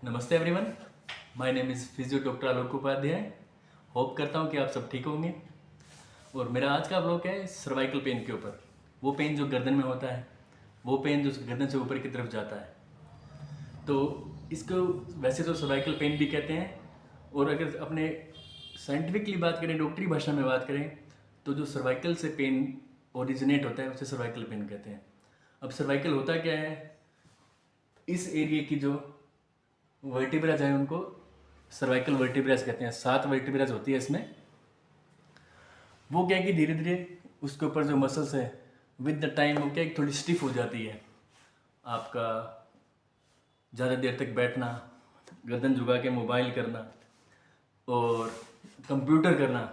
नमस्ते everyone, my name is physio doctor Alok Upadhyay. Hope करता हूँ कि आप सब ठीक होंगे। और मेरा आज का ब्लॉग है सर्वाइकल पेन के ऊपर। वो पेन जो गर्दन में होता है, वो पेन जो गर्दन से ऊपर की तरफ जाता है। तो इसको वैसे तो सर्वाइकल पेन भी कहते हैं, और अगर अपने साइंटिफिकली बात करें, डॉक्टरी भाषा में बात करें, तो जो सर्वाइकल से पेन ओरिजिनेट होता है उसे सर्वाइकल पेन कहते हैं। अब सर्वाइकल होता क्या है? इस एरिया की जो वर्टिब्राज है उनको सर्वाइकल वर्टिब्राज कहते हैं। 7 वर्टिब्राज होती है इसमें। वो क्या है कि धीरे धीरे उसके ऊपर जो मसल्स है विद द टाइम वो क्या है थोड़ी स्टिफ हो जाती है। आपका ज़्यादा देर तक बैठना, गर्दन झुका के मोबाइल करना और कंप्यूटर करना,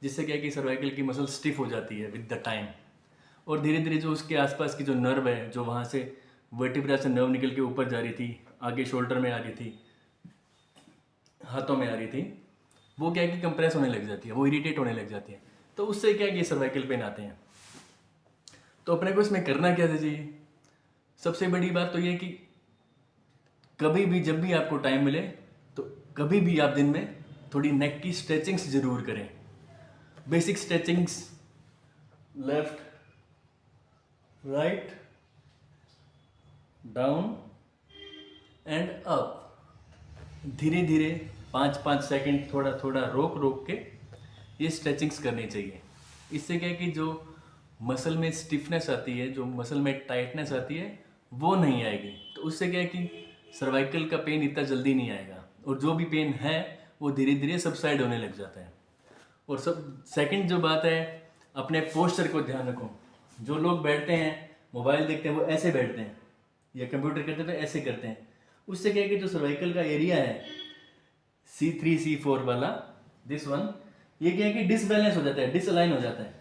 जिससे क्या है कि सर्वाइकल की मसल स्टिफ हो जाती है विद द टाइम। और धीरे धीरे जो उसके आसपास की जो नर्व है, जो वहाँ से वर्टिब्रा से नर्व निकल के ऊपर जा रही थी, आगे शोल्डर में आ रही थी, हाथों में आ रही थी, वो क्या है कि कंप्रेस होने लग जाती है, वो इरिटेट होने लग जाती है। तो उससे क्या है कि सर्वाइकल पेन आते हैं। तो अपने को इसमें करना क्या चाहिए? सबसे बड़ी बात तो ये कि कभी भी जब भी आपको टाइम मिले तो कभी भी आप दिन में थोड़ी नेक की स्ट्रेचिंग्स जरूर करें। Basic stretchings, left, right, down and up. धीरे धीरे 5-5 सेकंड थोड़ा थोड़ा रोक रोक के ये स्ट्रेचिंग्स करनी चाहिए। इससे क्या है कि जो मसल में स्टिफनेस आती है, जो मसल में टाइटनेस आती है, वो नहीं आएगी। तो उससे क्या है कि सर्वाइकल का पेन इतना जल्दी नहीं आएगा, और जो भी पेन है वो धीरे धीरे सबसाइड होने लग जाता है। और सब सेकंड जो बात है, अपने पोस्चर को ध्यान रखो। जो लोग बैठते हैं, मोबाइल देखते हैं, वो ऐसे बैठते हैं, या कंप्यूटर करते हैं तो ऐसे करते हैं। उससे क्या है कि जो सर्वाइकल का एरिया है C3 C4 वाला, दिस वन, ये क्या है कि डिसबैलेंस हो जाता है, डिसअलाइन हो जाता है।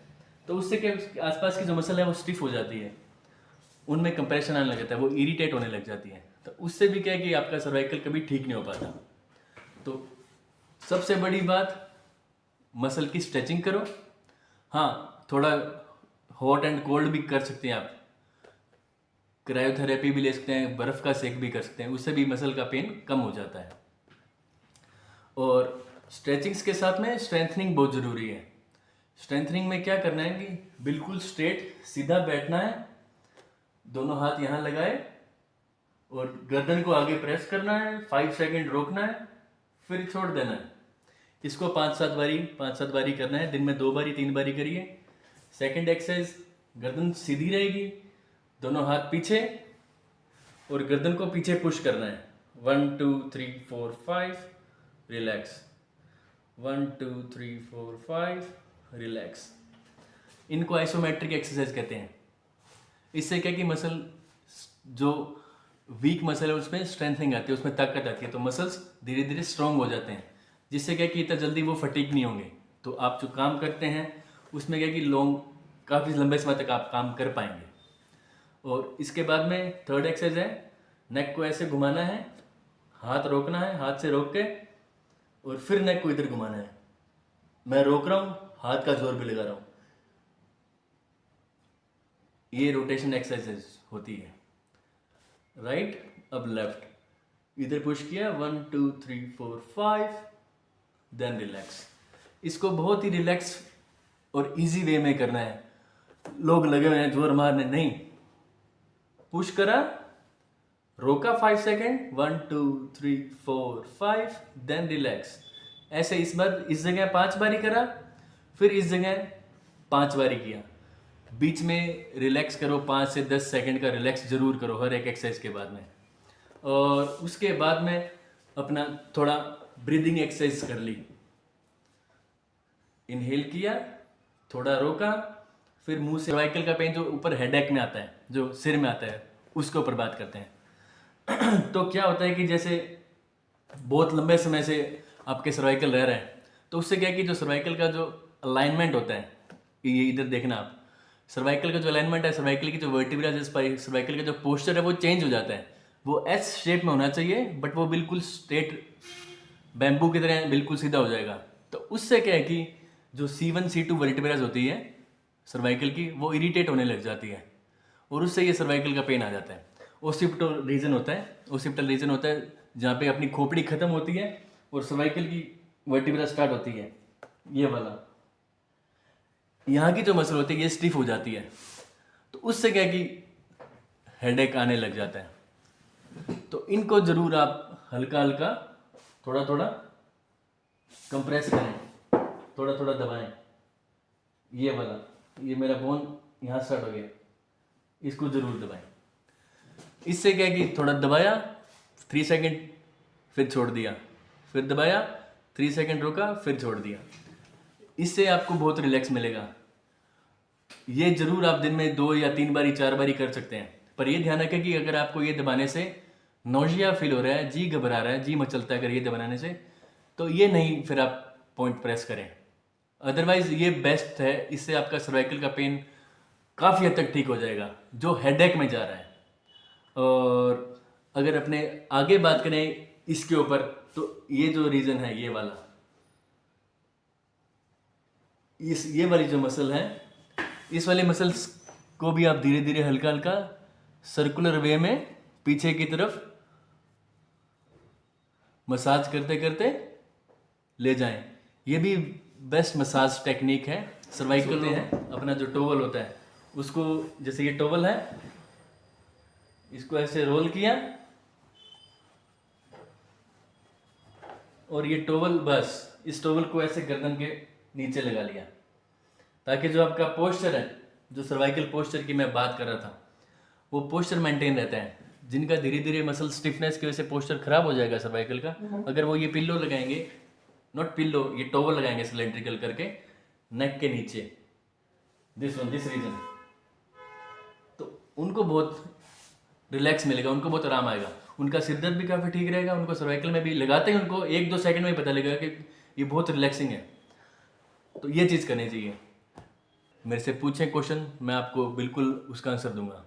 तो उससे क्या उसके आसपास की जो मसल है वो स्टिफ हो जाती है, उनमें कंप्रेशन आने लग जाता है, वो इरिटेट होने लग जाती है। तो उससे भी क्या है कि आपका सर्वाइकल कभी ठीक नहीं हो पाता। तो सबसे बड़ी बात, मसल की स्ट्रेचिंग करो। हाँ, थोड़ा हॉट एंड कोल्ड भी कर सकते हैं आप, क्रायोथेरेपी भी ले सकते हैं, बर्फ़ का सेक भी कर सकते हैं, उससे भी मसल का पेन कम हो जाता है। और स्ट्रेचिंग्स के साथ में स्ट्रेंथनिंग बहुत ज़रूरी है। स्ट्रेंथनिंग में क्या करना है कि बिल्कुल स्ट्रेट सीधा बैठना है, दोनों हाथ यहाँ लगाए और गर्दन को आगे प्रेस करना है, 5 सेकंड रोकना है, फिर छोड़ देना है। इसको 5-7 बारी करना है, दिन में 2 बारी 3 बारी करिए। सेकंड एक्सरसाइज, गर्दन सीधी रहेगी, दोनों हाथ पीछे और गर्दन को पीछे पुश करना है। 1 2 3 4 5 रिलैक्स, 1 2 3 4 5 रिलैक्स। इनको आइसोमेट्रिक एक्सरसाइज कहते हैं। इससे क्या कि मसल, जो वीक मसल है उसमें स्ट्रेंथनिंग आती है, उसमें ताकत आती है, तो मसल्स धीरे धीरे स्ट्रांग हो जाते हैं, जिससे क्या कि इतना जल्दी वो फटीग नहीं होंगे। तो आप जो काम करते हैं उसमें क्या कि काफ़ी लंबे समय तक आप काम कर पाएंगे। और इसके बाद में थर्ड एक्सरसाइज है, नेक को ऐसे घुमाना है, हाथ रोकना है, हाथ से रोक के, और फिर नेक को इधर घुमाना है। मैं रोक रहा हूँ, हाथ का जोर भी लगा रहा हूँ। ये रोटेशन एक्सरसाइज होती है। राइट, अब लेफ्ट, इधर पुश किया, 1 2 3 4 5, देन रिलैक्स। इसको बहुत ही रिलैक्स और इजी वे में करना है। लोग लगे हुए हैं जोर मारने, नहीं, पुश करा, रोका 5 सेकेंड, 1 2 3 4 5, देन रिलैक्स। ऐसे इस बार इस जगह 5 बारी करा, फिर इस जगह 5 बारी किया। बीच में रिलैक्स करो, 5 से 10 सेकंड का रिलैक्स जरूर करो हर एक एक्सरसाइज के बाद में। और उसके बाद में अपना थोड़ा ब्रीदिंग एक्सरसाइज कर ली। इनहेल किया, थोड़ा रोका, फिर मुंह से। सर्वाइकल का पेन जो ऊपर हेडेक में आता है, जो सिर में आता है, उसके ऊपर बात करते हैं। तो क्या होता है कि जैसे बहुत लंबे समय से आपके सर्वाइकल रह रहे हैं, तो उससे क्या है कि जो सर्वाइकल का जो अलाइनमेंट होता है, ये इधर देखना आप, सर्वाइकल का जो अलाइनमेंट है, सर्वाइकल की जो वर्टिब्रा, सर्वाइकल का जो पोस्चर है, वो चेंज हो जाता है। वो एस शेप में होना चाहिए, बट वो बिल्कुल स्ट्रेट बैम्बू की तरह बिल्कुल सीधा हो जाएगा। तो उससे क्या है कि जो C1 C2 वर्टिब्राज होती है सर्वाइकल की, वो इरिटेट होने लग जाती है, और उससे ये सर्वाइकल का पेन आ जाता है। ओसिपिटल रीजन होता है, ओसिपिटल रीजन होता है जहाँ पे अपनी खोपड़ी खत्म होती है और सर्वाइकल की वर्टिब्रा स्टार्ट होती है, ये वाला, यहाँ की जो मसल होती है ये स्टिफ हो जाती है, तो उससे क्या है कि हेडेक आने लग जाता है। तो इनको ज़रूर आप हल्का हल्का थोड़ा थोड़ा कंप्रेस करें, थोड़ा थोड़ा दबाएं। ये वाला, ये मेरा बोन यहाँ स्टार्ट हो गया, इसको ज़रूर दबाएं। इससे क्या है कि थोड़ा दबाया 3 सेकंड, फिर छोड़ दिया, फिर दबाया 3 सेकंड रोका, फिर छोड़ दिया। इससे आपको बहुत रिलैक्स मिलेगा। ये ज़रूर आप दिन में 2 या 3 बारी 4 बारी कर सकते हैं, पर ये ध्यान रखें कि अगर आपको ये दबाने से नोजिया फील हो रहा है, जी घबरा रहा है, जी मचलता है अगर ये दबाने से, तो ये नहीं फिर आप पॉइंट प्रेस करें। अदरवाइज ये बेस्ट है, इससे आपका सर्वाइकल का पेन काफ़ी हद तक ठीक हो जाएगा जो हेडेक में जा रहा है। और अगर अपने आगे बात करें इसके ऊपर, तो ये जो रीज़न है ये वाला, ये वाली जो मसल है, इस वाली मसल्स को भी आप धीरे धीरे हल्का हल्का सर्कुलर वे में पीछे की तरफ मसाज करते करते ले जाएं। ये भी बेस्ट मसाज टेक्निक है। सर्वाइकल में है अपना जो टोवल होता है उसको, जैसे ये टोवल है, इसको ऐसे रोल किया और ये टोवल, बस इस टोवल को ऐसे गर्दन के नीचे लगा लिया, ताकि जो आपका पोस्चर है, जो सर्वाइकल पोस्चर की मैं बात कर रहा था, वो पोस्चर मेंटेन रहता है। जिनका धीरे धीरे मसल स्टिफनेस की वजह से पोस्चर खराब हो जाएगा सर्वाइकल का, अगर वो ये पिल्लो लगाएंगे, नॉट पिल्लो, ये टोवल लगाएंगे सिलेंड्रिकल करके नेक के नीचे, दिस रीजन, तो उनको बहुत रिलैक्स मिलेगा, उनको बहुत आराम आएगा, उनका सिर दर्द भी काफ़ी ठीक रहेगा। उनको सर्वाइकल में भी लगाते ही उनको 1-2 सेकंड में ही पता लगेगा कि ये बहुत रिलैक्सिंग है। तो ये चीज़ करनी चाहिए। मेरे से पूछें क्वेश्चन, मैं आपको बिल्कुल उसका आंसर दूंगा।